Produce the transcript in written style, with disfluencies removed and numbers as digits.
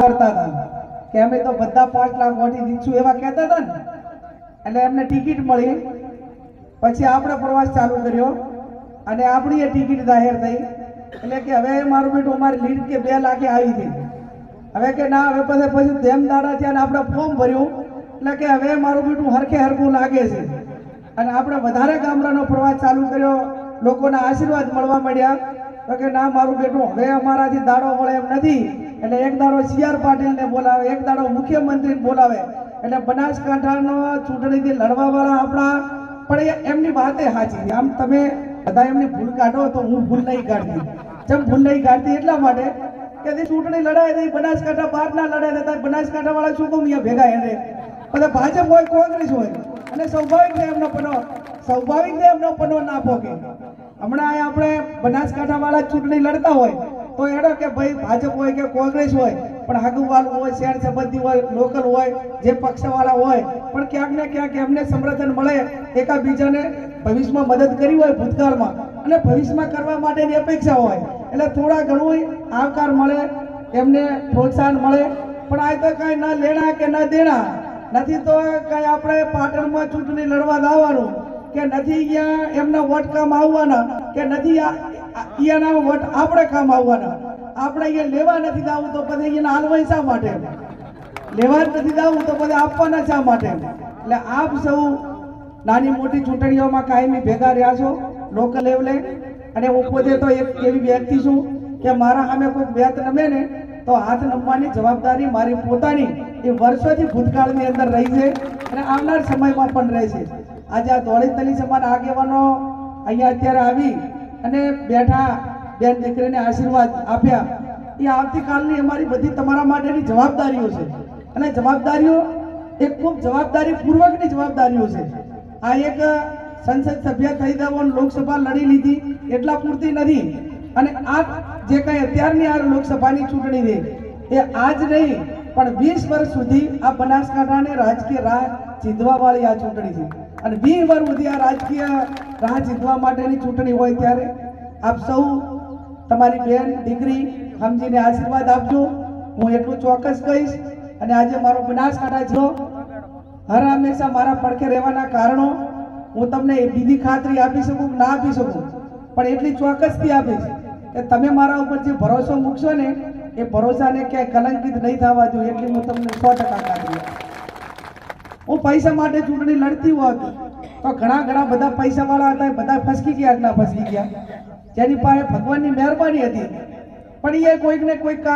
આવડતા હતા કે અમે તો બધા 5 લાખ વોટી જીતશું એવા કહેતા હતા ને, એટલે એમને ટિકિટ મળી. પછી આપણે પ્રવાસ ચાલુ કર્યો અને આપણી એ ટિકિટ જાહેર થઈ. એટલે કે હવે મારું બેટું અમારી લીડ કે 2 લાખે આવી ગઈ. હવે કે ના, હવે પછી તેમ દાડા થયા અને આપણે ફોર્મ ભર્યું. એટલે કે હવે મારું બેટું હરખે હરખું લાગે છે અને આપણે વધારે ગામડાનો પ્રવાસ ચાલુ કર્યો. લોકોના આશીર્વાદ મળવા મળ્યા. તો કે ના, મારું બેટું હવે અમારાથી દાડો મળે એમ નથી. એટલે એક દાડો CR પાટીલને બોલાવે, એક દાડો મુખ્યમંત્રીને બોલાવે. એટલે બનાસકાંઠાનો ચૂંટણીથી લડવાવાળા આપણા પણ એમની વાતે સાચી. આમ તમે બધા એમની ભૂલ કાઢો તો હું ભૂલ નહીં કાઢતી. જેમ ભૂલ નહીં કાઢતી એટલા માટે કે ચૂંટણી લડાય તો બનાસકાંઠા બહાર ના લડાય થતા બનાસકાંઠા વાળા શું કહું અહીંયા ભેગા એને બધા ભાજપ હોય કોંગ્રેસ હોય અને સ્વાભાવિક એમનો પનો ના પોકે. હમણાં આપણે બનાસકાંઠા વાળા ચૂંટણી લડતા હોય તો એનો કે ભાઈ ભાજપ હોય કે કોંગ્રેસ હોય, પણ આગુવાળું હોય, શહેર સંબંધી હોય, લોકલ હોય, જે પક્ષવાળા હોય, પણ ક્યાંક ને ક્યાંક એમને સમર્થન મળે, એકાબીજાને ભવિષ્યમાં મદદ કરી હોય ભૂતકાળમાં અને ભવિષ્યમાં કરવા માટેની અપેક્ષા હોય, એટલે થોડા ઘણું આવકાર મળે, એમને પ્રોત્સાહન મળે. પણ આ તો કાંઈ ના લેણા કે ના દેણા નથી. તો કાંઈ આપણે પાટણમાં ચૂંટણી લડવા દાવાનું કે નથી, અહીંયા એમના વોટ કામ આવવાના કે નથી અહીંયાના વોટ આપણે કામ આવવાના. આપણે અહીંયા લેવા નથી દાવું તો પછી અહીંયા હાલવાય શા માટે? લેવા જ નથી દાવું તો પછી આપવાના શા માટે? એટલે આપ સૌ નાની મોટી ચૂંટણીઓમાં કાયમી ભેગા રહ્યા છો લોકલ લેવલે. અને હું પોતે તો એક એવી વ્યક્તિ છું કે મારા સામે કોઈ બેત નમે ને તો હાથ નમવાની જવાબદારી મારી પોતાની એ વર્ષોથી ભૂતકાળની અંદર રહી છે અને આવનાર સમયમાં પણ રહેશે. આજે આ ધોળી તલી સમાન આગેવાનો અહીંયા અત્યારે આવી અને બેઠા, બેન દીકરીને આશીર્વાદ આપ્યા. એ આવતીકાલની અમારી બધી તમારા માટેની જવાબદારીઓ છે અને જવાબદારીઓ એક ખૂબ જવાબદારીપૂર્વકની જવાબદારીઓ છે. આ એક સંસદ સભ્ય થઈ જવાનું, લોકસભા લડી લીધી એટલા પૂરતી નથી. અને આ જે કંઈ અત્યારની આ લોકસભાની ચૂંટણી છે એ આજ નહીં પણ 20 વર્ષ સુધી આ બનાસકાંઠાને રાજકીય રાહ ચીંધવા વાળી આ ચૂંટણી છે. અને 20 વર્ષ સુધી આ રાજકીય રાહ ચીંધવા માટેની ચૂંટણી હોય ત્યારે આપ સૌ તમારી બેન દીકરી સમજીને આશીર્વાદ આપજો. હું એટલું ચોક્કસ કહીશ. અને આજે મારો બનાસકાંઠા જિલ્લો હર હંમેશા મારા પડખે રહેવાના કારણો હું તમને બીજી ખાતરી આપી શકું કે ના આપી શકું, પણ એટલી ચોક્કસથી આપીશ કે તમે મારા ઉપર જે ભરોસો મૂકશો ને એ ભરોસાને ક્યાંય કલંકિત નહીં થવા જોઈએ, એટલી હું તમને 100% ખાતરી આપું. હું પૈસા માટે ચૂંટણી લડતી હોત તો ઘણા બધા પૈસાવાળા હતા, બધા ફસકી ગયા ના ફસકી ગયા, જેની પાસે ભગવાનની મહેરબાની હતી, પણ એ કોઈક ને કોઈક